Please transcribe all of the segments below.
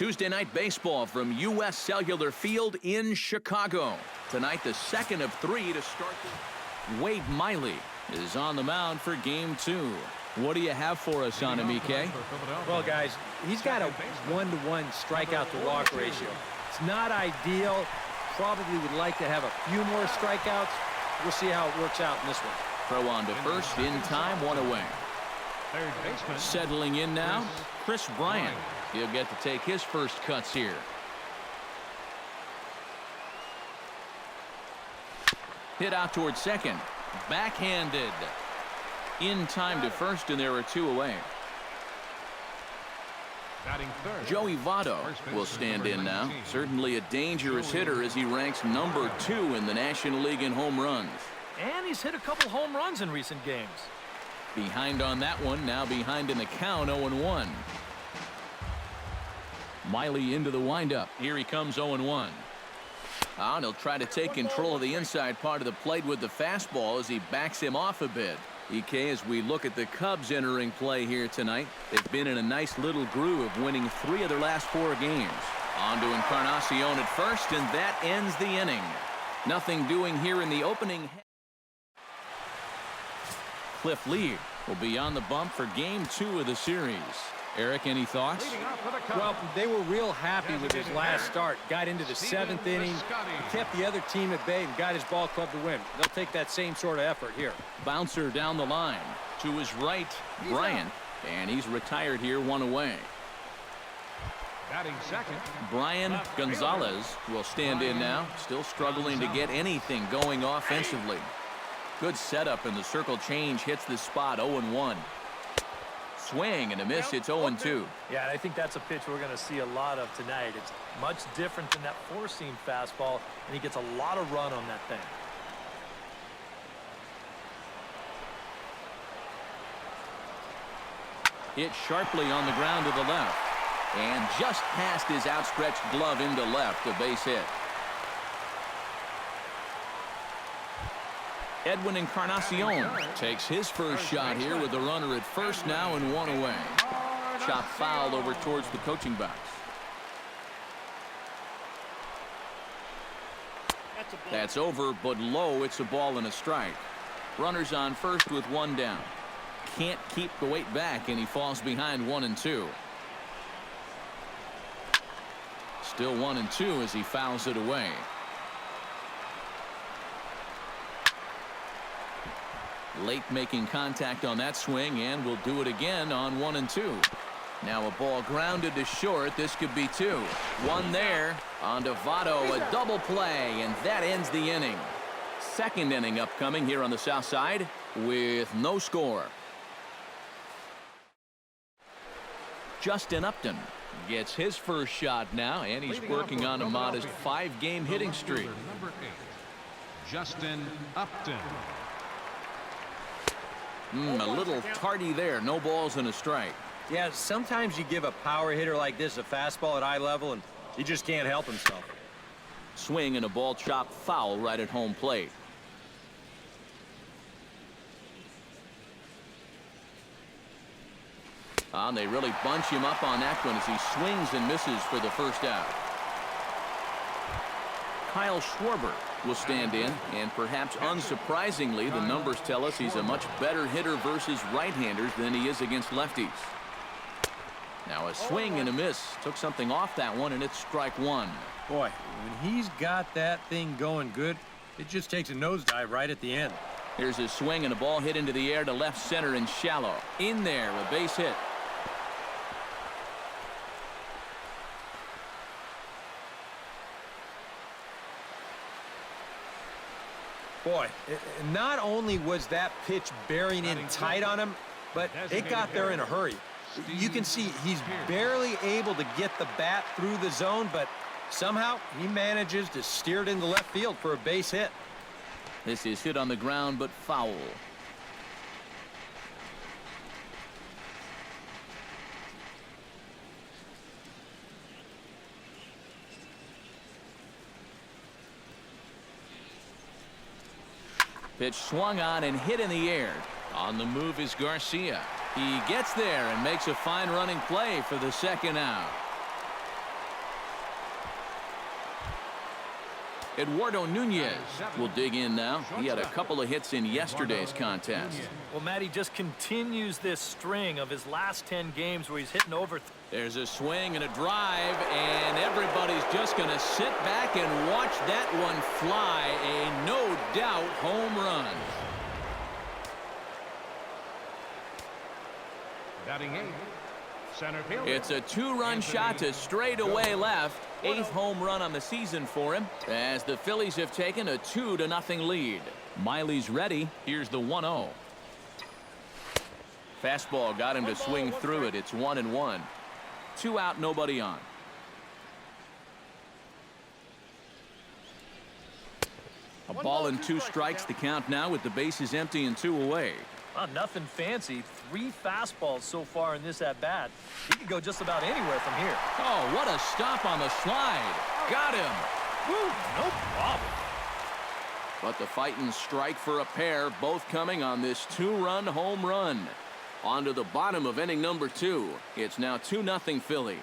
Tuesday night baseball from U.S. Cellular Field in Chicago. Tonight, the second of 3 to start. Wade Miley is on the mound for game 2. What do you have for us on him, EK? Well, guys, he's got a 1-to-1 strikeout to walk ratio. It's not ideal. Probably would like to have a few more strikeouts. We'll see how it works out in this one. Throw on to first in time, 1 away. Settling in now, Chris Bryant. He'll get to take his first cuts here. Hit out towards second. Backhanded. In time to first, and there are 2 away. Joey Votto will stand in now. Certainly a dangerous hitter as he ranks number 2 in the National League in home runs. And he's hit a couple home runs in recent games. Behind on that one, now behind in the count, 0-1. Miley into the windup. Here he comes, 0-1. And he'll try to take control of the inside part of the plate with the fastball as he backs him off a bit. EK, as we look at the Cubs entering play here tonight, they've been in a nice little groove, winning 3 of their last 4 games. On to Encarnacion at first, and that ends the inning. Nothing doing here in the opening. Cliff Lee will be on the bump for game 2 of the series. Eric, any thoughts? Well, they were real happy with his last start. Got into the 7th inning, kept the other team at bay, and got his ball club to win. They'll take that same sort of effort here. Bouncer down the line. To his right, Bryant. And he's retired here, 1 away. Batting second, Brian Gonzalez will stand in now. Still struggling to get anything going offensively. Good setup, and the circle change hits the spot, 0-1. Swing and a miss. It's 0-2. Yeah, and I think that's a pitch we're going to see a lot of tonight. It's much different than that 4-seam fastball, and he gets a lot of run on that thing. Hit sharply on the ground to the left, and just past his outstretched glove into left, a base hit. Edwin Encarnacion takes his first shot here with the runner at first now and 1 away. Chop foul over towards the coaching box. That's over, but low. It's a ball and a strike. Runners on first with 1 down. Can't keep the weight back, and he falls behind 1-2. Still 1-2 as he fouls it away. Late making contact on that swing, and will do it again on 1-2. Now a ball grounded to short. This could be 2. 1 there. On to Votto, a double play, and that ends the inning. Second inning upcoming here on the south side with no score. Justin Upton gets his first shot now, and he's working on a modest 5-game hitting streak. Number 8, Justin Upton. A little tardy there. No balls and a strike. Yeah, sometimes you give a power hitter like this a fastball at eye level, and he just can't help himself. Swing and a ball chopped foul right at home plate. And they really bunch him up on that one as he swings and misses for the first out. Kyle Schwarber will stand in, and perhaps unsurprisingly, the numbers tell us he's a much better hitter versus right-handers than he is against lefties. Now a swing and a miss. Took something off that one, and it's strike 1. Boy, when he's got that thing going good, it just takes a nosedive right at the end. Here's a swing and a ball hit into the air to left center and shallow. In there, a base hit. Boy, not only was that pitch bearing in tight on him, but it got there in a hurry. You can see he's barely able to get the bat through the zone, but somehow he manages to steer it into left field for a base hit. This is hit on the ground, but foul. Pitch swung on and hit in the air. On the move is Garcia. He gets there and makes a fine running play for the second out. Eduardo Nunez will dig in now. He had a couple of hits in yesterday's contest. Well, Matt, he just continues this string of his last 10 games where he's hitting over. There's a swing and a drive, and everybody's just going to sit back and watch that one fly. A no-doubt home run. Batting 8th, center fielder. It's a two-run shot to straightaway left. 8th home run on the season for him, as the Phillies have taken a 2-0 lead. Miley's ready. Here's the 1-0. Fastball got him to swing through it. It's 1-1. 2 out, nobody on. A ball and 2 strikes. The count now with the bases empty and 2 away. Nothing fancy. 3 fastballs so far in this at-bat. He could go just about anywhere from here. Oh, what a stop on the slide. Got him. Woo, no problem. But the fighting strike for a pair, both coming on this 2-run home run. On to the bottom of inning number 2. It's now 2-0 Philly.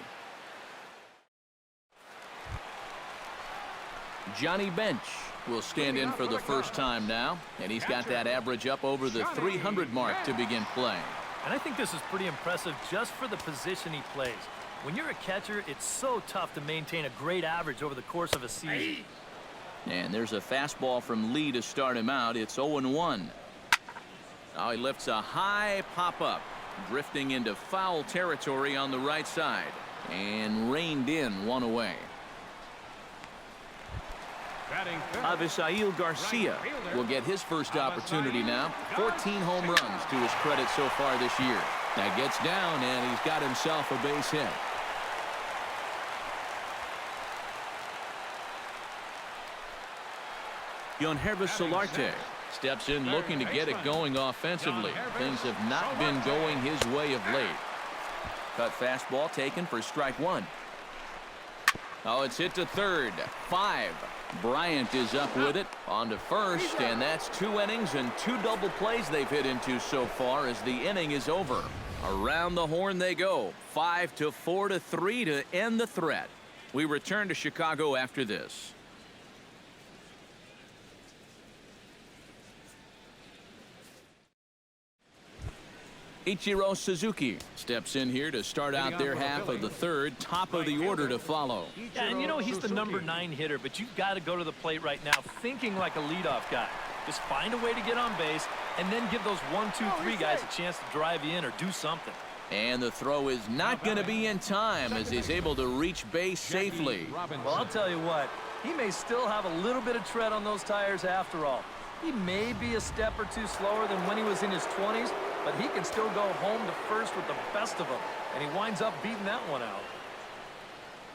Johnny Bench will stand in for the first time now, and he's got that average up over the 300 mark to begin play. And I think this is pretty impressive just for the position he plays. When you're a catcher, it's so tough to maintain a great average over the course of a season. And there's a fastball from Lee to start him out. It's 0-1. Now he lifts a high pop-up, drifting into foul territory on the right side, and reined in 1 away. Avisail Garcia will get his first opportunity now. 14 home runs to his credit so far this year. That gets down, and he's got himself a base hit. Yonhervis Solarte steps in looking to get it going offensively. Things have not been going his way of late. Cut fastball taken for strike 1. Oh, it's hit to third. 5. Bryant is up with it. On to first, and that's 2 innings and 2 double plays they've hit into so far as the inning is over. Around the horn they go. 5-4-3 to end the threat. We return to Chicago after this. Ichiro Suzuki steps in here to start out their half of the third. Top of the order to follow. Yeah, and you know he's the number 9 hitter, but you've got to go to the plate right now thinking like a leadoff guy. Just find a way to get on base and then give those 1, 2, 3 guys a chance to drive you in or do something. And the throw is not going to be in time as he's able to reach base safely. Well, I'll tell you what, he may still have a little bit of tread on those tires after all. He may be a step or 2 slower than when he was in his 20s, but he can still go home to first with the best of them, and he winds up beating that one out.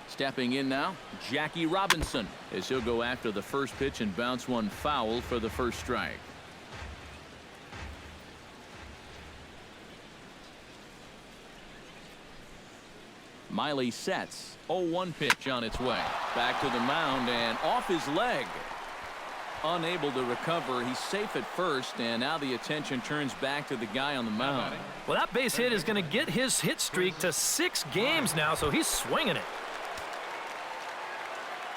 Stepping in now, Jackie Robinson, as he'll go after the first pitch and bounce one foul for the first strike. Miley sets. 0-1 pitch on its way. Back to the mound and off his leg. Unable to recover. He's safe at first, and now the attention turns back to the guy on the mound. Well, that base hit is going to get his hit streak to 6 games now, so he's swinging it.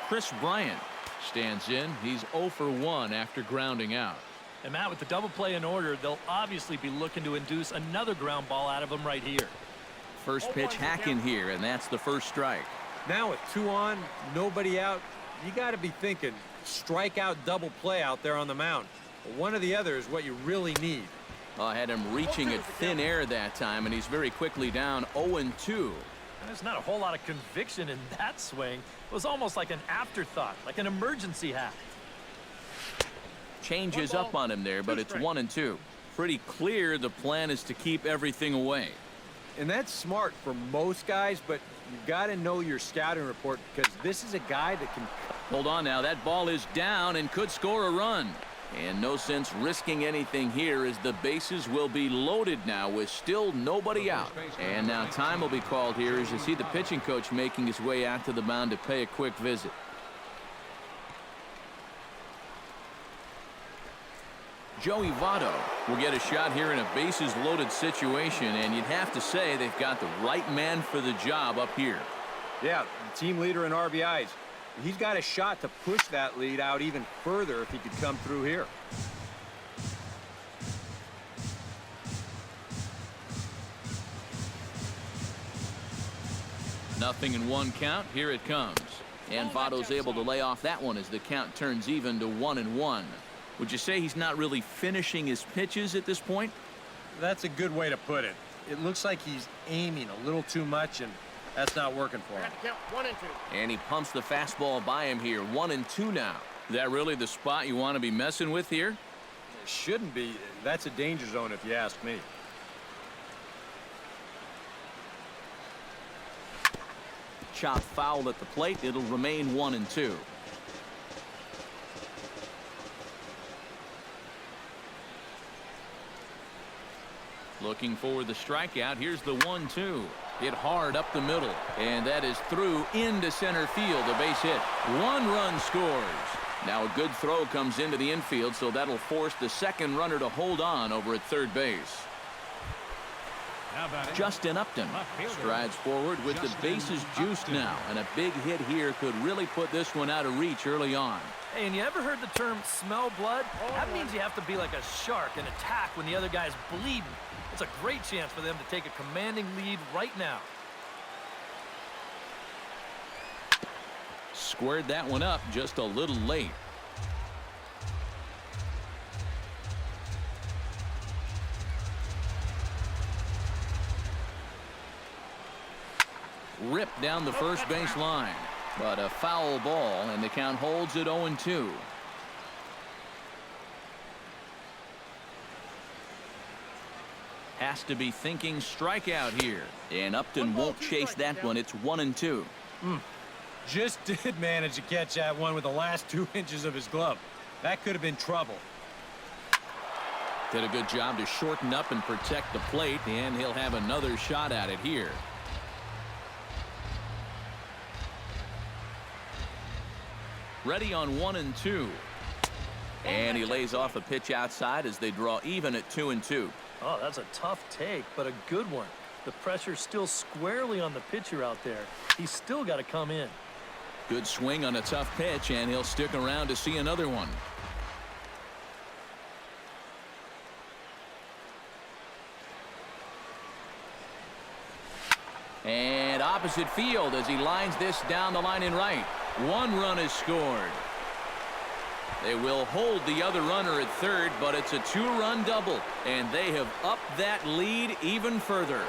Chris Bryant stands in. He's 0 for 1 after grounding out. And Matt, with the double play in order, they'll obviously be looking to induce another ground ball out of him right here. First pitch hacking here, and that's the first strike. Now with 2 on, nobody out, you got to be thinking strikeout double play out there on the mound. One or the other is what you really need. I had him reaching at thin air that time, and he's very quickly down 0-2. There's not a whole lot of conviction in that swing. It was almost like an afterthought, like an emergency hack. Changes up on him there, but it's 1-2. Pretty clear the plan is to keep everything away. And that's smart for most guys, but you've got to know your scouting report because this is a guy that can... Hold on now. That ball is down and could score a run. And no sense risking anything here as the bases will be loaded now with still nobody out. And now time will be called here as you see the pitching coach making his way out to the mound to pay a quick visit. Joey Votto will get a shot here in a bases loaded situation, and you'd have to say they've got the right man for the job up here. Yeah, team leader in RBIs. He's got a shot to push that lead out even further if he could come through here. Nothing in one count. Here it comes. And Votto's able to lay off that one as the count turns even to 1-1. Would you say he's not really finishing his pitches at this point? That's a good way to put it. It looks like he's aiming a little too much, and that's not working for him. And he pumps the fastball by him here. 1-2 now. Is that really the spot you want to be messing with here? It shouldn't be. That's a danger zone if you ask me. Chop foul at the plate. It'll remain 1-2. Looking for the strikeout. Here's the 1-2. Hit hard up the middle. And that is through into center field. A base hit. 1 run scores. Now a good throw comes into the infield, so that'll force the second runner to hold on over at third base. Justin Upton strides forward with the bases juiced now, and a big hit here could really put this one out of reach early on. Hey, and you ever heard the term smell blood? That means you have to be like a shark and attack when the other guy's bleeding. It's a great chance for them to take a commanding lead right now. Squared that one up just a little late. Ripped down the first base line, but a foul ball, and the count holds at 0-2. Has to be thinking strikeout here, and Upton won't chase that one. It's 1-2. Just did manage to catch that one with the last 2 inches of his glove. That could have been trouble. Did a good job to shorten up and protect the plate, and he'll have another shot at it here. Ready on 1-2. And he lays off a pitch outside as they draw even at 2-2. Oh, that's a tough take, but a good one. The pressure's still squarely on the pitcher out there. He's still got to come in. Good swing on a tough pitch, and he'll stick around to see another one. And opposite field as he lines this down the line in right. 1 run is scored. They will hold the other runner at third, but it's a 2-run double, and they have upped that lead even further.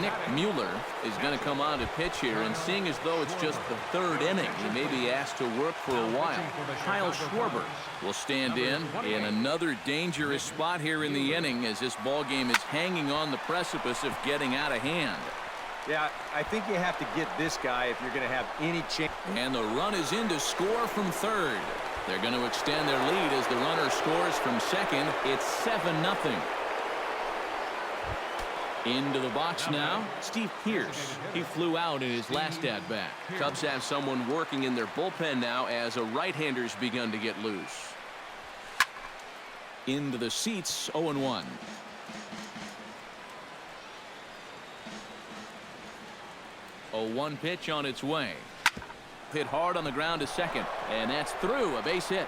Nick Mueller is going to come on to pitch here, and seeing as though it's just the 3rd inning, he may be asked to work for a while. Kyle Schwarber will stand in another dangerous spot here in the inning as this ball game is hanging on the precipice of getting out of hand. Yeah, I think you have to get this guy if you're going to have any chance. And the run is in to score from third. They're going to extend their lead as the runner scores from second. It's 7-0. Into the box now, Steve Pearce. He flew out in his last at-bat. Cubs have someone working in their bullpen now as a right-hander's begun to get loose. Into the seats, 0-1. A 1 pitch on its way. Hit hard on the ground to second, and that's through. A base hit.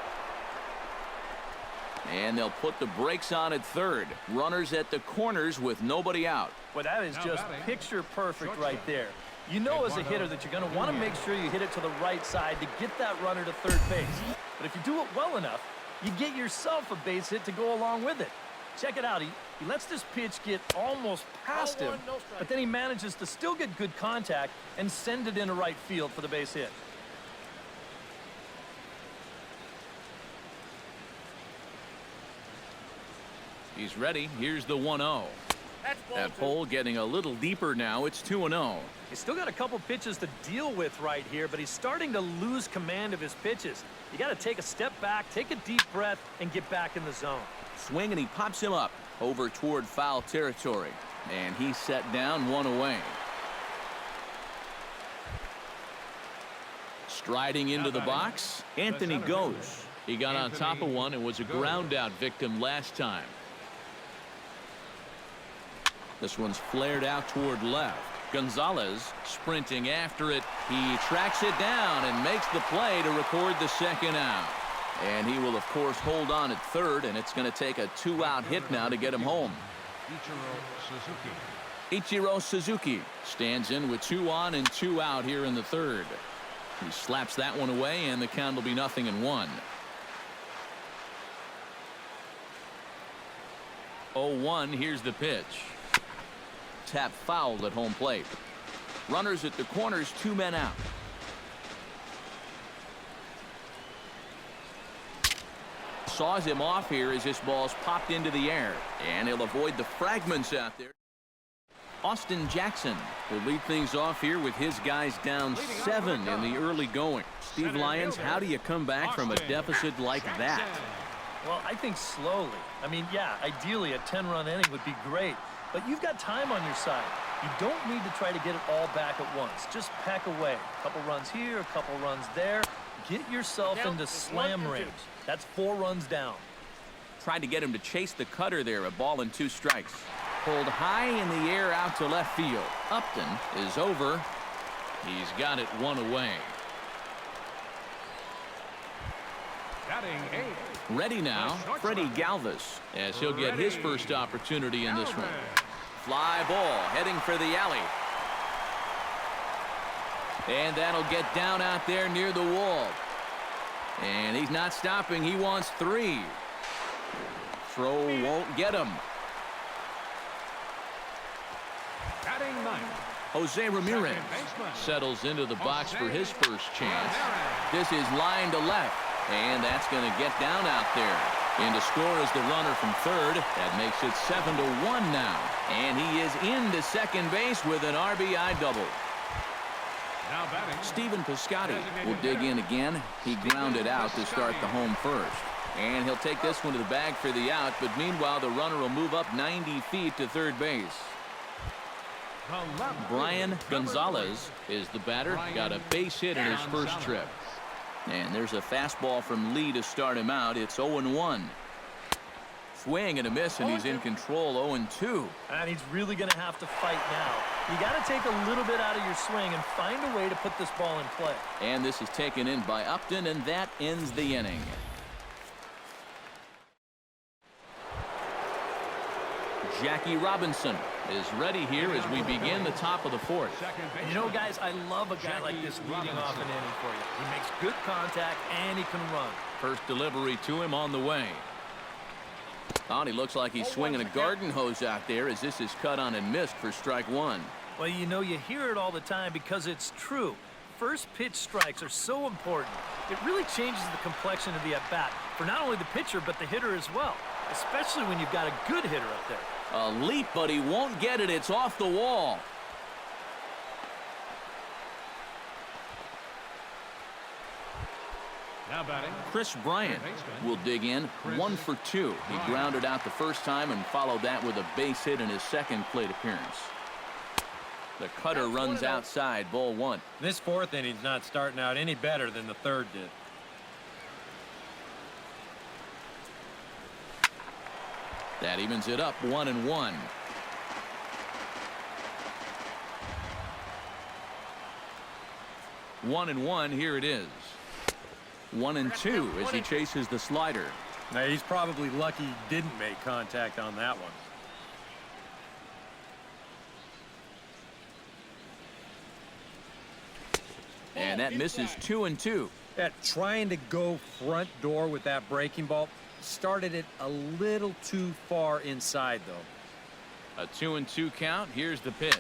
And they'll put the brakes on at third. Runners at the corners with nobody out. Well, that is just picture perfect right there. You know as a hitter that you're going to want to make sure you hit it to the right side to get that runner to third base. But if you do it well enough, you get yourself a base hit to go along with it. Check it out. He lets this pitch get almost past him, but then he manages to still get good contact and send it into right field for the base hit. He's ready. Here's the 1-0. That pole getting a little deeper now. It's 2-0. He's still got a couple pitches to deal with right here, but he's starting to lose command of his pitches. You got to take a step back, take a deep breath, and get back in the zone. Swing, and he pops him up over toward foul territory. And he's set down, 1 away. Striding into the box, Anthony goes. He got on top of one and was a ground out victim last time. This one's flared out toward left. Gonzalez sprinting after it. He tracks it down and makes the play to record the second out. And he will, of course, hold on at third, and it's going to take a 2-out hit now to get him home. Ichiro Suzuki stands in with 2 on and 2 out here in the third. He slaps that one away, and the count will be 0-1. 0-1. Here's the pitch. Tap fouled at home plate. Runners at the corners, 2 men out. Saws him off here as this ball's popped into the air, and he'll avoid the fragments out there. Austin Jackson will lead things off here with his guys down 7 in the early going. Steve Lyons, how do you come back from a deficit like that? Well, I think slowly. I mean, yeah, ideally a 10-run inning would be great, but you've got time on your side. You don't need to try to get it all back at once. Just pack away. A couple runs here, a couple runs there. Get yourself into slam range. That's 4 runs down. Tried to get him to chase the cutter there. A ball and 2 strikes. Pulled high in the air out to left field. Upton is over. He's got it 1 away. Batting 8. Ready now, Freddie Galvis, as he'll get his first opportunity in this one. Fly ball heading for the alley. And that'll get down out there near the wall. And he's not stopping. He wants 3. Throw won't get him. Batting 9. Jose Ramirez settles into the box for his first chance. This is line to left. And that's going to get down out there. In to score is the runner from third. That makes it 7-1 now. And he is into second base with an RBI double. Now batting, Stephen Piscotty will dig in again. He grounded out to start the home first. And he'll take this one to the bag for the out. But meanwhile, the runner will move up 90 feet to third base. Brian Gonzalez is the batter. Got a base hit in his first trip. And there's a fastball from Lee to start him out. It's 0-1. Swing and a miss, and he's in control. 0-2. And he's really going to have to fight now. You got to take a little bit out of your swing and find a way to put this ball in play. And this is taken in by Upton, and that ends the inning. Jackie Robinson is ready here as we begin the top of the fourth. And you know, guys, I love a guy like this leading off an inning for you. He makes good contact, and he can run. First delivery to him on the way. Oh, and he looks like he's swinging a garden hose out there as this is cut on and missed for strike 1. Well, you know, you hear it all the time because it's true. First pitch strikes are so important. It really changes the complexion of the at-bat for not only the pitcher but the hitter as well, especially when you've got a good hitter up there. A leap, but he won't get it. It's off the wall. now batting, Chris Bryant will dig in. 1 for 2. He grounded out the first time and followed that with a base hit in his second plate appearance. The cutter runs outside, ball 1. This 4th inning's not starting out any better than the 3rd did. That evens it up 1-1. 1-1. Here it is. 1-2 as he chases the slider. Now, he's probably lucky he didn't make contact on that one. And that misses 2-2. That trying to go front door with that breaking ball started it a little too far inside, though. A 2-2 count. Here's the pitch.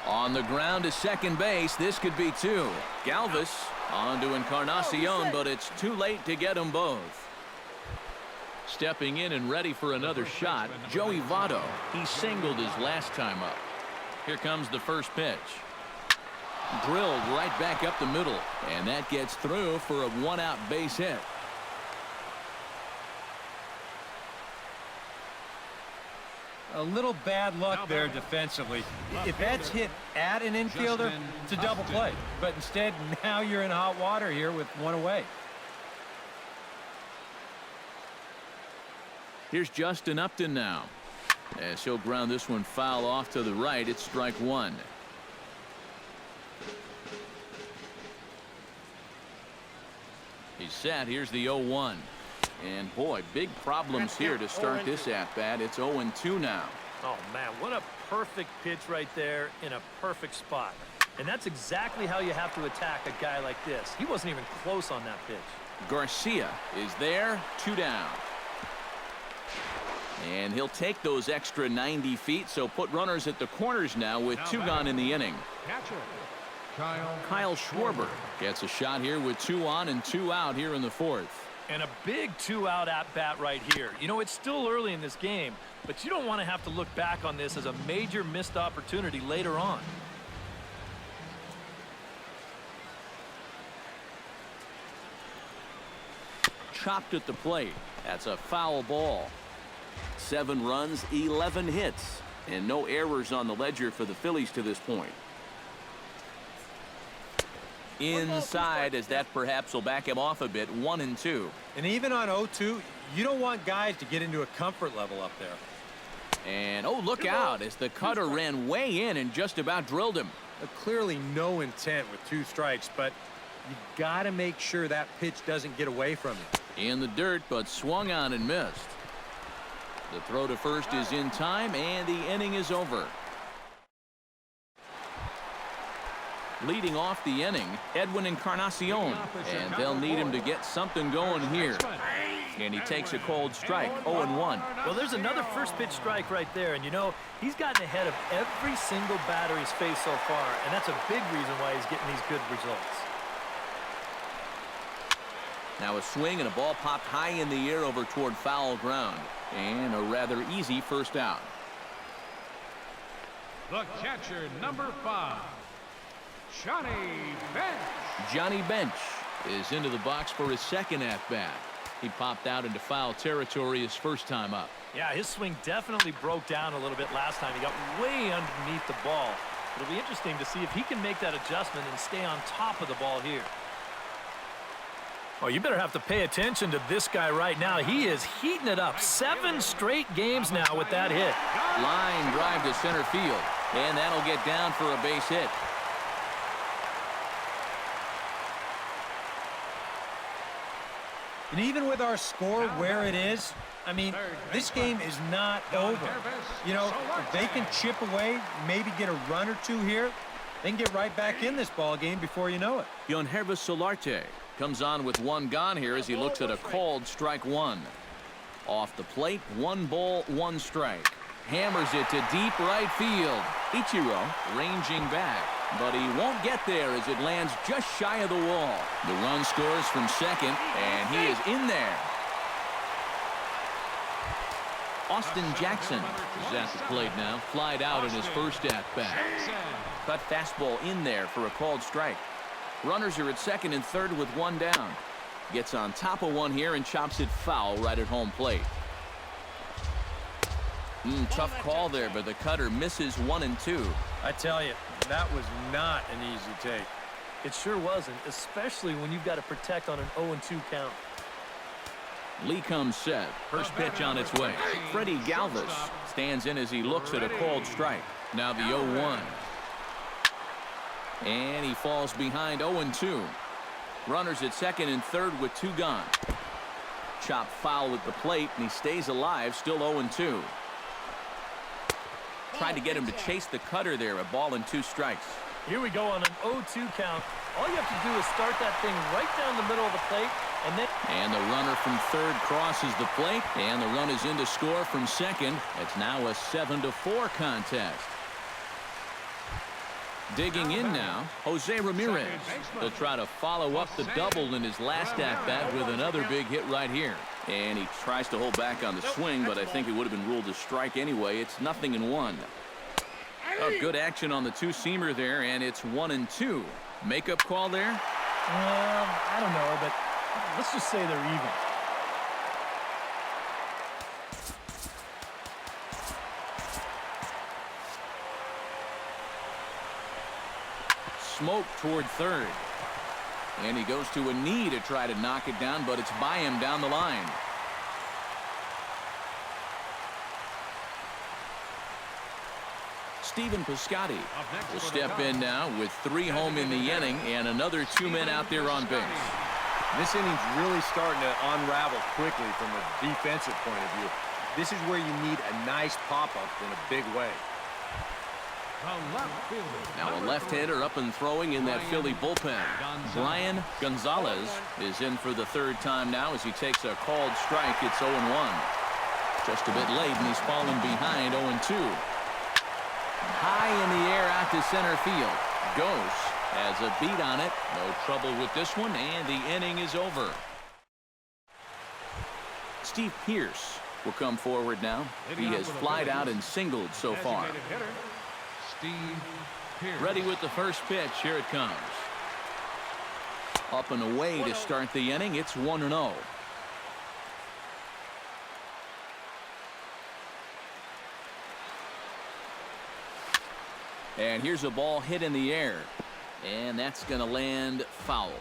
On the ground to second base. This could be 2. Galvis on to Encarnacion, but it's too late to get them both. Stepping in and ready for another shot, Joey Votto. He singled his last time up. Here comes the first pitch. Drilled right back up the middle, and that gets through for a 1-out base hit. A little bad luck there defensively. If that's hit at an infielder, it's a double play. But instead, now you're in hot water here with 1 away. Here's Justin Upton now. As he'll ground this one foul off to the right. It's strike one. He's set. Here's the 0-1. And boy, big problems here to start this at bat. It's 0-2 now. Oh man, what a perfect pitch right there in a perfect spot. And that's exactly how you have to attack a guy like this. He wasn't even close on that pitch. Garcia is there. 2 down. And he'll take those extra 90 feet, so put runners at the corners now with 2 gone in the inning. Catcher, Kyle Schwarber gets a shot here with 2 on and 2 out here in the 4th. And a big 2-out at-bat right here. You know, it's still early in this game, but you don't want to have to look back on this as a major missed opportunity later on. Chopped at the plate. That's a foul ball. 7 runs, 11 hits, and no errors on the ledger for the Phillies to this point. Inside, as that perhaps will back him off a bit. 1-2. And even on 0-2, you don't want guys to get into a comfort level up there. And oh, look out as the cutter ran way in and just about drilled him. Clearly no intent with 2 strikes, but you got to make sure that pitch doesn't get away from you. In the dirt, but swung on and missed. The throw to first is in time, and the inning is over. Leading off the inning, Edwin Encarnacion, and they'll need him to get something going here. And he takes a cold strike. 0-1. Well, there's another first pitch strike right there, and you know, he's gotten ahead of every single batter he's faced so far, and that's a big reason why he's getting these good results. Now a swing and a ball popped high in the air over toward foul ground, and a rather easy first out. the catcher, number 5, Johnny Bench. Johnny Bench is into the box for his second at-bat. He popped out into foul territory his first time up. Yeah, his swing definitely broke down a little bit last time. He got way underneath the ball. It'll be interesting to see if he can make that adjustment and stay on top of the ball here. Oh, you better have to pay attention to this guy right now. He is heating it up. 7 straight games now with that hit. Line drive to center field, and that'll get down for a base hit. And even with our score where it is, I mean, this game is not over. You know, if they can chip away, maybe get a run or 2 here, they can get right back in this ball game before you know it. Yonhervis Solarte comes on with 1 gone here as he looks at a called strike 1. Off the plate, 1 ball, 1 strike. Hammers it to deep right field. Ichiro ranging back, but he won't get there as it lands just shy of the wall. The run scores from second, and he is in there. Austin Jackson is at the plate now. Flied out in his first at-bat. Cut fastball in there for a called strike. Runners are at second and third with 1 down. Gets on top of 1 here and chops it foul right at home plate. Tough call there, but the cutter misses 1 and 2. I tell you, that was not an easy take. It sure wasn't, especially when you've got to protect on an 0-2 count. Lee comes set. First pitch on its way. Freddie Galvis stands in as he looks at a called strike. Now the 0-1. And he falls behind 0-2. Runners at second and third with 2 gone. Chop foul at the plate, and he stays alive, still 0-2. Tried to get him to chase the cutter there, a ball and 2 strikes. Here we go on an 0-2 count. All you have to do is start that thing right down the middle of the plate, and then... And the runner from third crosses the plate, and the run is in to score from second. It's now a 7-4 contest. Digging in now, Jose Ramirez. He'll try to follow up the double in his last at-bat with another big hit right here. And he tries to hold back on the swing, but I think it would have been ruled a strike anyway. It's 0-1. Oh, good action on the 2-seamer there, and it's 1-2. Makeup call there? I don't know, but let's just say they're even. Smoke toward third. And he goes to a knee to try to knock it down, but it's by him down the line. Stephen Piscotty Up next will for the step Cubs, in now with 3 home in the inning and another 2 men out there on base. This inning's really starting to unravel quickly from a defensive point of view. This is where you need a nice pop-up in a big way. the left fielder. Now a number left-hander 3, up and throwing in that Philly bullpen. Brian Gonzalez is in for the 3rd time now as he takes a called strike. It's 0-1. Just a bit late, and he's fallen behind 0-2. High in the air out to center field. Goes. Has a beat on it. No trouble with this one, and the inning is over. Steve Pearce will come forward now. He has flied out and singled so far. designated hitter, Steve Pearce. Ready with the first pitch. Here it comes. Up and away to start the inning. It's 1-0. And here's a ball hit in the air. And that's going to land foul.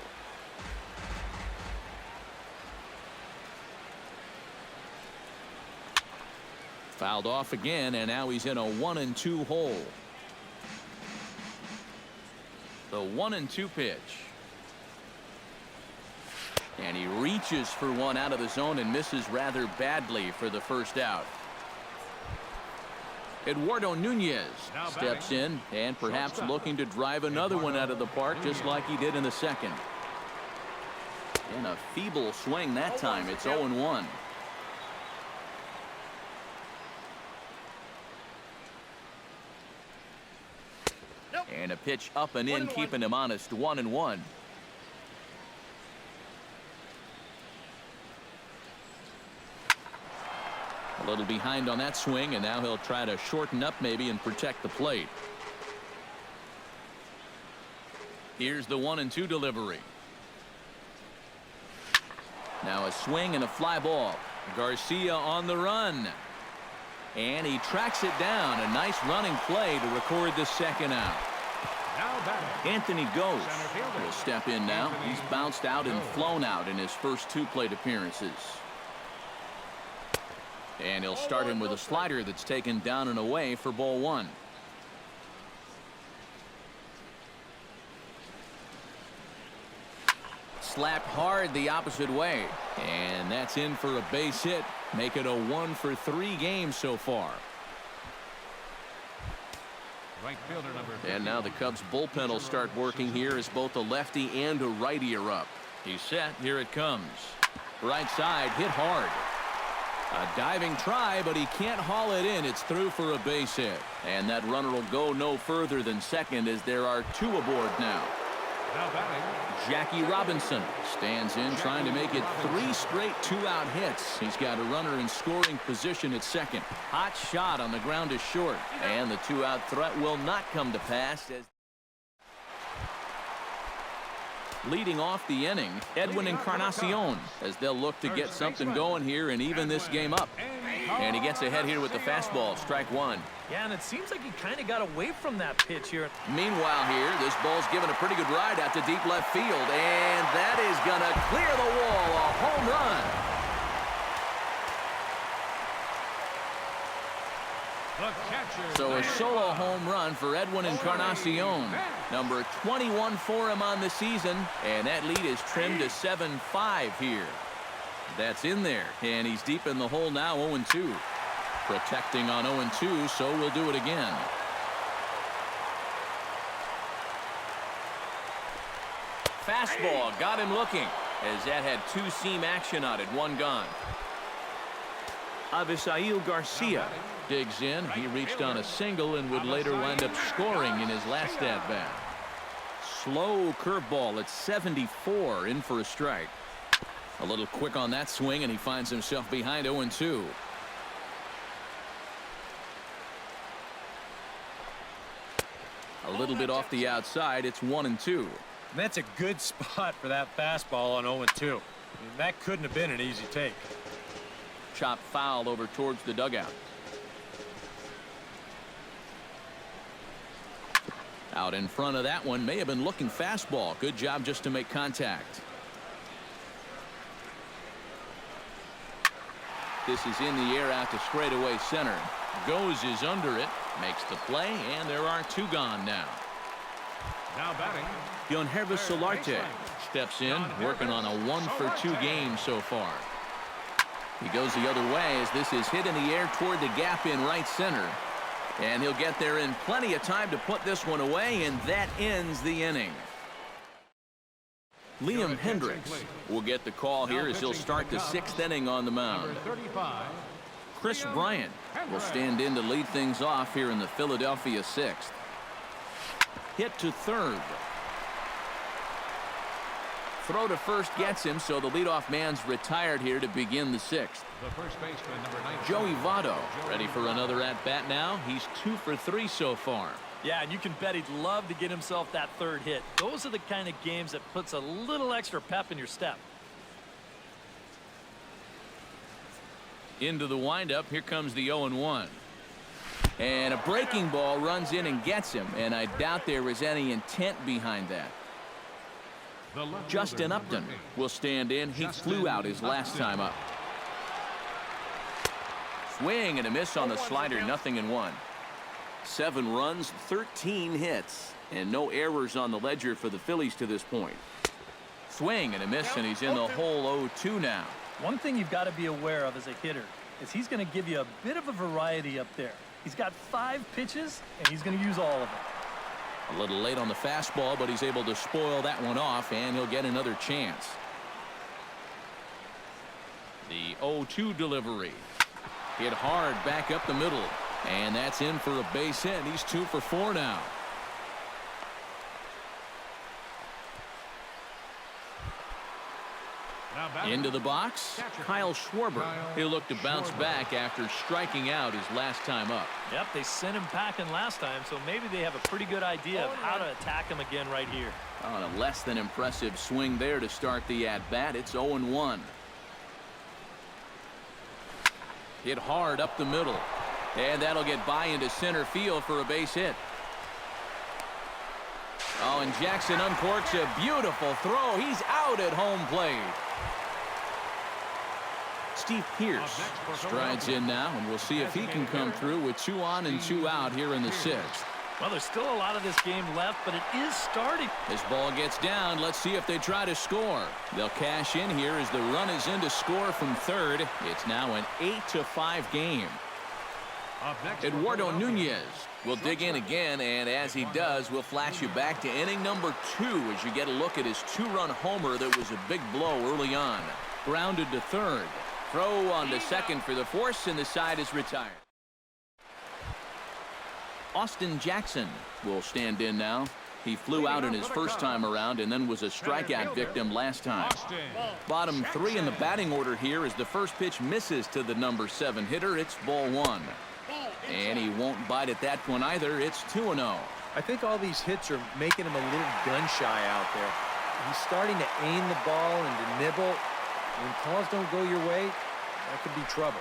Fouled off again, and now he's in a 1-2 hole. The 1-2 pitch. And he reaches for one out of the zone and misses rather badly for the first out. Eduardo Nunez steps in and perhaps looking to drive another one out of the park just like he did in the second. And a feeble swing that time. It's 0-1. And a pitch up and in, keeping him honest. 1-1. A little behind on that swing, and now he'll try to shorten up maybe and protect the plate. Here's the 1-2 delivery. Now a swing and a fly ball. Garcia on the run. And he tracks it down. A nice running play to record the second out. Now batting, Anthony Goes center fielder. will step in now. He's bounced out and flown out in his first 2 plate appearances. And he'll start him with a slider that's taken down and away for ball 1. Slapped hard the opposite way. And that's in for a base hit. Make it a 1-for-3 game so far. Right fielder number And now the Cubs bullpen will start working here as both a lefty and a righty are up. He's set. Here it comes. Right side hit hard. A diving try, but he can't haul it in. It's through for a base hit. And that runner will go no further than second as there are 2 aboard now. Now batting, Jackie Robinson stands in trying to make it 3 straight 2-out hits. He's got a runner in scoring position at second. Hot shot on the ground is short. And the 2-out threat will not come to pass as leading off the inning, Edwin Encarnacion, as they'll look to get something going here and even this game up. And he gets ahead here with the fastball, strike 1. Yeah, and it seems like he kind of got away from that pitch here. Meanwhile here, this ball's given a pretty good ride out to deep left field, and that is going to clear the wall, a home run. the catcher. So a solo home run for Edwin Encarnacion. Number 21 for him on the season, and that lead is trimmed to 7-5 here. That's in there, and he's deep in the hole now, 0-2. Protecting on 0-2, so we'll do it again. Fastball got him looking, as that had 2-seam action on it, 1 gone. Avisail Garcia digs in. He reached on a single and would later wind up scoring in his last at-bat. Slow curveball at 74, in for a strike. A little quick on that swing, and he finds himself behind 0-2. A little bit off the outside. It's 1-2. That's a good spot for that fastball on 0-2. I mean, that couldn't have been an easy take. Chop foul over towards the dugout. Out in front of that one, may have been looking fastball. Good job just to make contact. This is in the air out to straightaway center. Goes is under it, Makes the play, and there are 2 gone now. Now batting. Hervis Solarte steps in, working on a 1-for-2 game so far. He goes the other way as this is hit in the air toward the gap in right center. And he'll get there in plenty of time to put this one away, and that ends the inning. Liam Hendricks will get the call here as he'll start the 6th inning on the mound. Chris Bryant will stand in to lead things off here in the Philadelphia 6th. Hit to third. Throw to first gets him, so the leadoff man's retired here to begin the 6th. The first baseman, number 19. Joey Votto ready for another at-bat now. He's 2 for 3 so far. Yeah, and you can bet he'd love to get himself that 3rd hit. Those are the kind of games that puts a little extra pep in your step. Into the windup. Here comes the 0-1. And a breaking ball runs in and gets him, and I doubt there was any intent behind that. Justin Upton will stand in. He flew out his last time up. Swing and a miss on the slider. 0-1. 7 runs, 13 hits, and no errors on the ledger for the Phillies to this point. Swing and a miss, and he's in the hole 0-2 now. One thing you've got to be aware of as a hitter is he's going to give you a bit of a variety up there. He's got 5 pitches, and he's going to use all of them. A little late on the fastball, but he's able to spoil that one off, and he'll get another chance. The 0-2 delivery. Hit hard back up the middle, and that's in for a base hit. He's 2 for 4 now. Into the box, Kyle Schwarber. He'll look to bounce back after striking out his last time up. Yep, they sent him packing last time, so maybe they have a pretty good idea of how to attack him again right here. On a less than impressive swing there to start the at-bat. It's 0-1. Hit hard up the middle, and that'll get by into center field for a base hit. Oh, and Jackson uncorks a beautiful throw. He's out at home plate. Steve Pearce strides in now, and we'll see if he can come through with 2 on and 2 out here in the 6th. Well, there's still a lot of this game left, but it is starting. This ball gets down. Let's see if they try to score. They'll cash in here as the run is in to score from third. It's now an 8-5 game. Eduardo Nunez will dig in again, and as he does, we'll flash you back to inning number 2 as you get a look at his 2-run homer that was a big blow early on. Grounded to third. Throw on to second for the force, and the side is retired. Austin Jackson will stand in now. He flew out in his first time around and then was a strikeout victim last time. Bottom 3 in the batting order here as the first pitch misses to the number 7 hitter. It's ball 1. And he won't bite at that one either. It's 2-0. I think all these hits are making him a little gun-shy out there. He's starting to aim the ball and to nibble. When calls don't go your way, that could be trouble.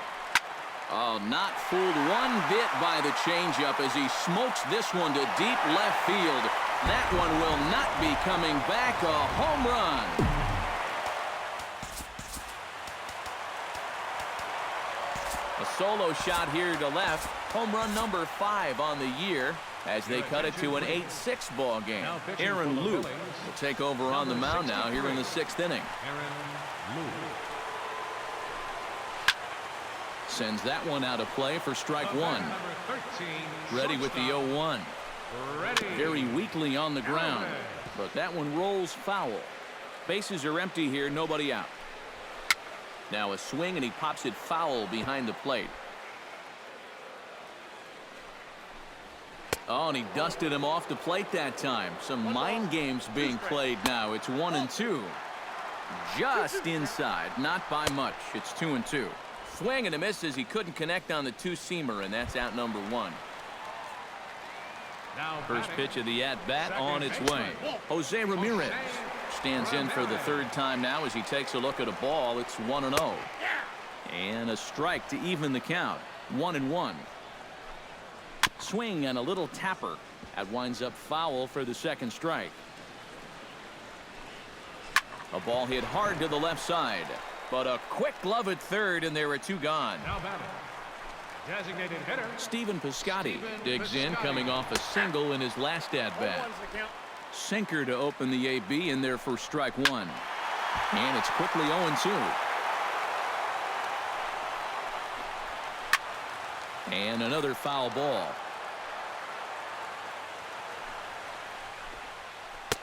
Oh, not fooled one bit by the changeup as he smokes this one to deep left field. That one will not be coming back. A home run. A solo shot here to left. Home run number 5 on the year as they cut it to an 8-6 ball game. Aaron Luke will take over on the mound now here in the 6th inning. Sends that one out of play for strike 1. Ready with the 0-1. Very weakly on the ground, but that one rolls foul. Bases are empty here, nobody out. Now a swing, and he pops it foul behind the plate. Oh, and he dusted him off the plate that time. Some mind games being played now. It's 1-2. Just inside, not by much. It's 2-2. Swing and a miss as he couldn't connect on the 2-seamer, and that's out number 1. First pitch of the at-bat on its way. Jose Ramirez stands in for the 3rd time now as he takes a look at a ball. It's 1-0. And a strike to even the count. 1-1. Swing and a little tapper. That winds up foul for the 2nd strike. A ball hit hard to the left side. But a quick glove at third, and there are 2 gone. Designated hitter. Stephen Piscotty digs in, coming off a single in his last at-bat. Sinker to open the AB in there for strike one. And it's quickly 0-2. And another foul ball.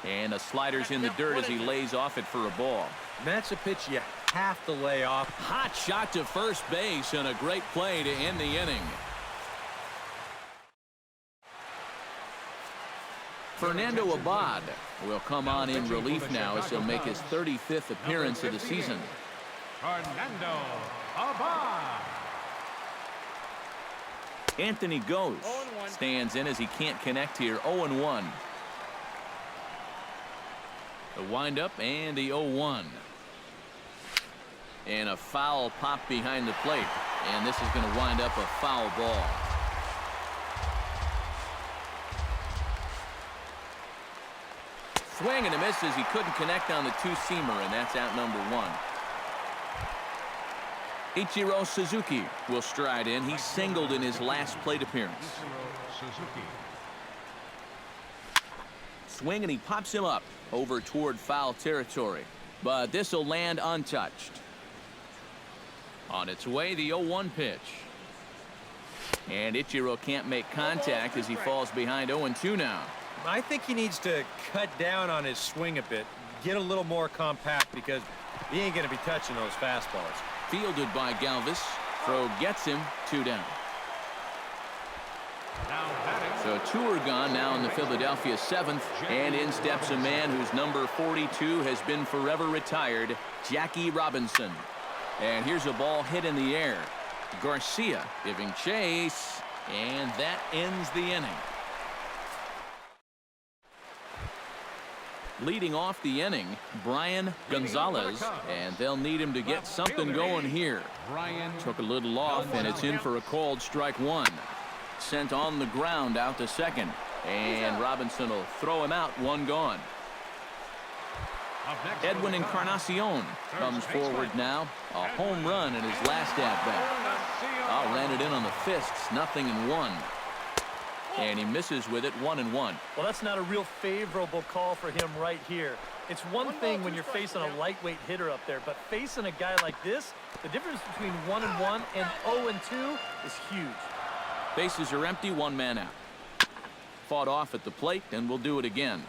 And the slider's in the dirt as he lays off it for a ball. That's a pitch you have to lay off. Hot shot to first base and a great play to end the inning. Fernando Abad will come on in relief now as he'll make his 35th appearance of the season. Fernando Abad. Anthony Ghosh stands in as he can't connect here. 0-1. The windup and the 0-1. And a foul pop behind the plate. And this is going to wind up a foul ball. Swing and a miss as he couldn't connect on the two-seamer, and that's out number one. Ichiro Suzuki will stride in. He singled in his last plate appearance. Suzuki. Swing and he pops him up over toward foul territory. But this will land untouched. On its way, the 0-1 pitch. And Ichiro can't make contact as he falls behind 0-2 now. I think he needs to cut down on his swing a bit, get a little more compact, because he ain't going to be touching those fastballs. Fielded by Galvis. Throw gets him. 2 down. Now batting. So 2 are gone now in the Philadelphia 7th. And in steps a man whose number 42 has been forever retired, Jackie Robinson. And here's a ball hit in the air. Garcia giving chase. And that ends the inning. Leading off the inning, Brian Gonzalez, and they'll need him to get something going here. Brian Took a little off, and it's in for a called strike one. Sent on the ground out to second, and Robinson will throw him out, 1 gone. up next. Edwin Encarnacion comes forward now, a home run in his last at-bat. Ran it in on the fists, 0-1. And he misses with it, 1-1. Well, that's not a real favorable call for him right here. It's one thing when you're facing a lightweight hitter up there, but facing a guy like this, the difference between 1-1 and 0-2 is huge. Bases are empty, 1 man out. Fought off at the plate, and we'll do it again.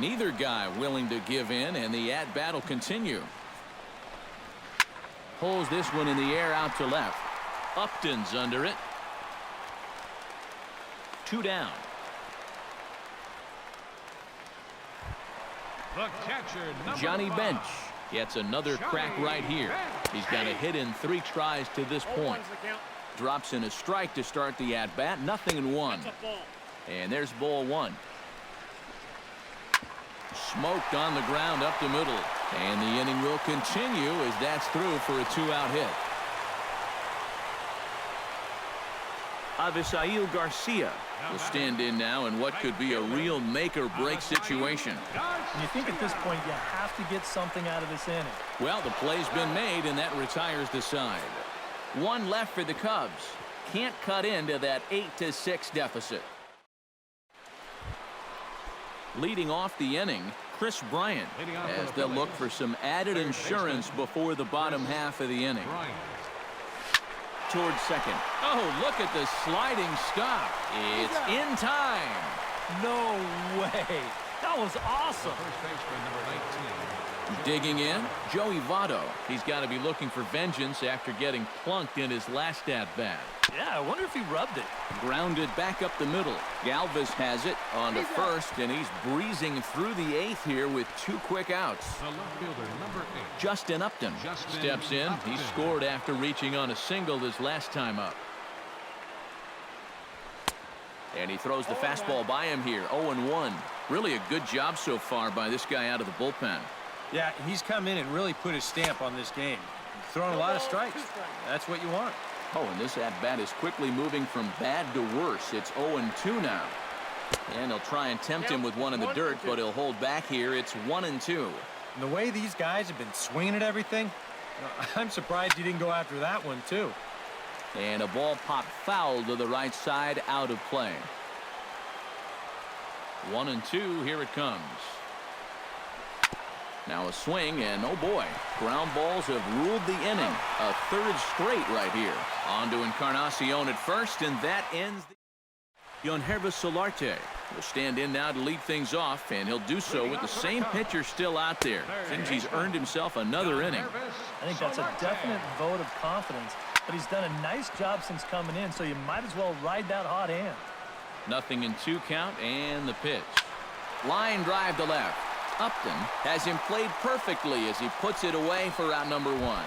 Neither guy willing to give in, and the at-bat will continue. Pulls this one in the air out to left. Upton's under it. 2 down. The catcher, number Johnny 5. Bench gets another crack right here. He's got a hit in 3 tries to this point. Drops in a strike to start the at-bat. 0-1. And there's ball 1. Smoked on the ground up the middle. And the inning will continue as that's through for a 2-out hit. Avisail Garcia will stand in now in what could be a real make-or-break situation. And you think at this point you have to get something out of this inning. Well, the play's been made, and that retires the side. 1 left for the Cubs. Can't cut into that 8-6 deficit. Leading off the inning, Chris Bryant, as they'll look for some added insurance before the bottom half of the inning. Bryant. Towards second. Oh, look at the sliding stop. It's in time. No way. That was awesome. First baseman, number 19. Digging in, Joey Votto. He's got to be looking for vengeance after getting plunked in his last at-bat. Yeah, I wonder if he rubbed it. Grounded back up the middle. Galvis has it on to first, and he's breezing through the 8th here with 2 quick outs. The left fielder, number 8. Justin Upton steps in. He scored after reaching on a single his last time up. And he throws the fastball by him here. 0-1. Really a good job so far by this guy out of the bullpen. Yeah, he's come in and really put his stamp on this game. Throwing a lot of strikes. That's what you want. Oh, and this at-bat is quickly moving from bad to worse. It's 0-2 now. And they'll try and tempt him with one in the dirt, but he'll hold back here. It's 1-2. And the way these guys have been swinging at everything, I'm surprised he didn't go after that one, too. And a ball popped foul to the right side, out of play. 1-2, here it comes. Now a swing, and oh boy, ground balls have ruled the inning. A third straight right here. On to Encarnacion at first, and that ends the... Yonhervis Solarte will stand in now to lead things off, and he'll do so with the same pitcher still out there. Seems he's earned himself another inning. I think that's a definite vote of confidence, but he's done a nice job since coming in, so you might as well ride that hot hand. 0-2 count, and the pitch. Line drive to left. Upton has him played perfectly as he puts it away for out number 1.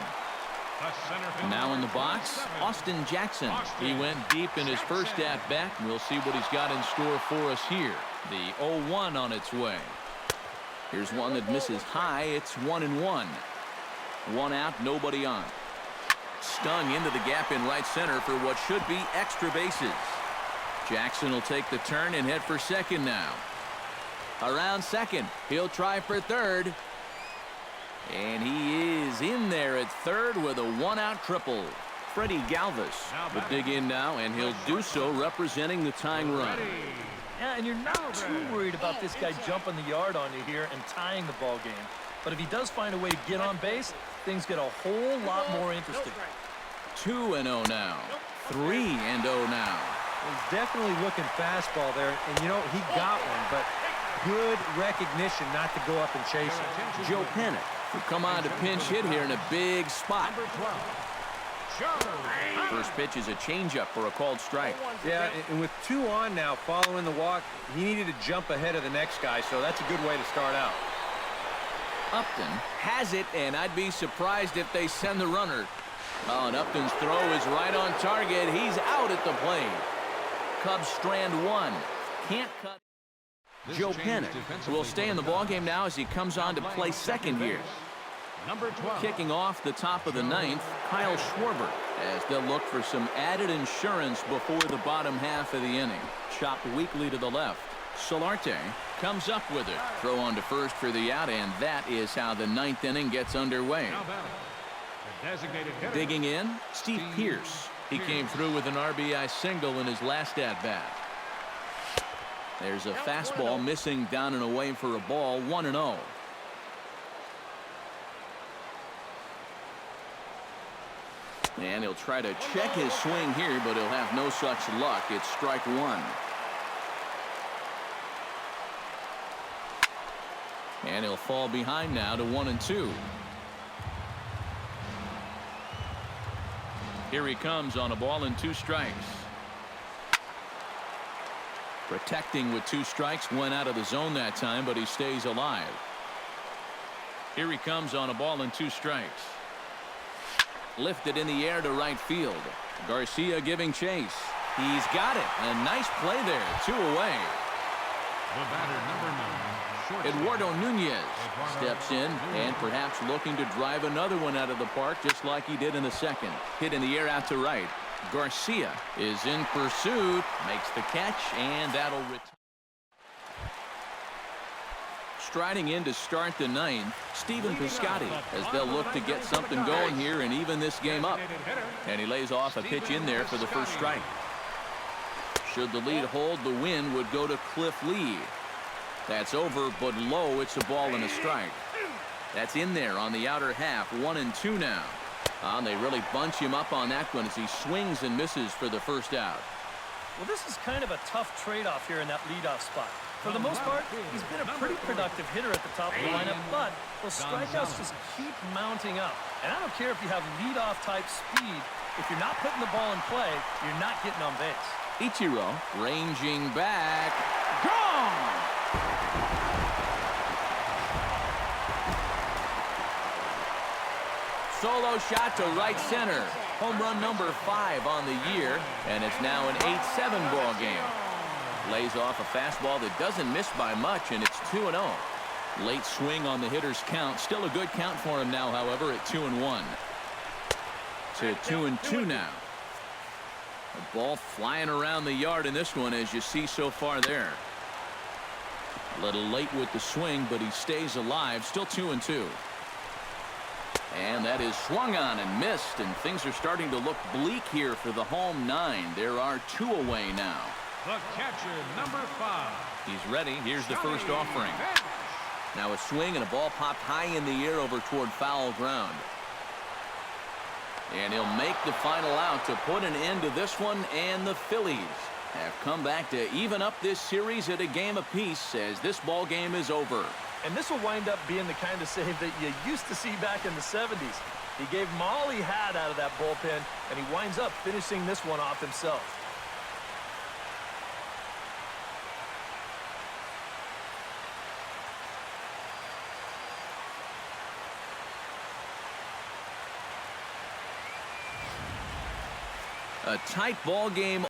Now in the box, Austin Jackson. He went deep in his first at-bat, and we'll see what he's got in store for us here. The 0-1 on its way. Here's one that misses high. It's 1-1. One out, nobody on. Stung into the gap in right center for what should be extra bases. Jackson will take the turn and head for second now. Around second, he'll try for third. And he is in there at third with a one-out triple. Freddie Galvis will dig in now, and he'll do so representing the tying run. Yeah, and you're not too worried about this guy jumping the yard on you here and tying the ball game. But if he does find a way to get on base, things get a whole lot more interesting. 2-0 now. 3-0 now. He's definitely looking fastball there, and you know, he got one, but good recognition not to go up and chase it. Joe Panic will come on to pinch hit here in a big spot. First pitch is a changeup for a called strike. Yeah, and with 2 on now following the walk, he needed to jump ahead of the next guy, so that's a good way to start out. Upton has it, and I'd be surprised if they send the runner. Oh, and Upton's throw is right on target. He's out at the plate. Cubs strand one. Can't cut. Joe Panic will stay in the ballgame now as he comes on to play second here. Number 12. Kicking off the top of the ninth, Kyle Schwarber, as they'll look for some added insurance before the bottom half of the inning. Chopped weakly to the left. Solarte comes up with it. Throw on to first for the out, and that is how the ninth inning gets underway. Digging in, Steve Pearce. He came through with an RBI single in his last at-bat. There's a fastball missing down and away for a ball. 1-0. And he'll try to check his swing here, but he'll have no such luck. It's strike one. And he'll fall behind now to 1-2. Here he comes on a ball and 2 strikes. Protecting with 2 strikes, went out of the zone that time, but he stays alive. Here he comes on a ball and 2 strikes. Lifted in the air to right field. Garcia giving chase. He's got it. A nice play there. 2 away. The batter, number 9. Eduardo Nunez steps in and perhaps looking to drive another one out of the park just like he did in the second. Hit in the air out to right. Garcia is in pursuit, makes the catch, and that'll return. Striding in to start the ninth, Stephen Piscotty, as they'll look to get something going here and even this game up. And he lays off a pitch in there for the first strike. Should the lead hold, the win would go to Cliff Lee. That's over, but low. It's a ball and a strike. That's in there on the outer half. 1-2 now. And they really bunch him up on that one as he swings and misses for the first out. Well, this is kind of a tough trade-off here in that leadoff spot. For the most part, he's been a pretty productive hitter at the top of the lineup, but those strikeouts just keep mounting up. And I don't care if you have leadoff type speed. If you're not putting the ball in play, you're not getting on base. Ichiro ranging back. Gone! Solo shot to right center. Home run number 5 on the year, and it's now an 8-7 ball game. Lays off a fastball that doesn't miss by much, and it's 2-0. Late swing on the hitter's count. Still a good count for him now, however, at 2-1. To 2-2 now. A ball flying around the yard in this one, as you see so far there. A little late with the swing, but he stays alive. Still 2-2. And that is swung on and missed, and things are starting to look bleak here for the home 9. There are 2 away now. The catcher, number 5. He's ready. Here's the first offering. Now a swing and a ball popped high in the air over toward foul ground. And he'll make the final out to put an end to this one, and the Phillies have come back to even up this series at a game apiece as this ball game is over. And this will wind up being the kind of save that you used to see back in the 70s. He gave him all he had out of that bullpen, and he winds up finishing this one off himself. A tight ball game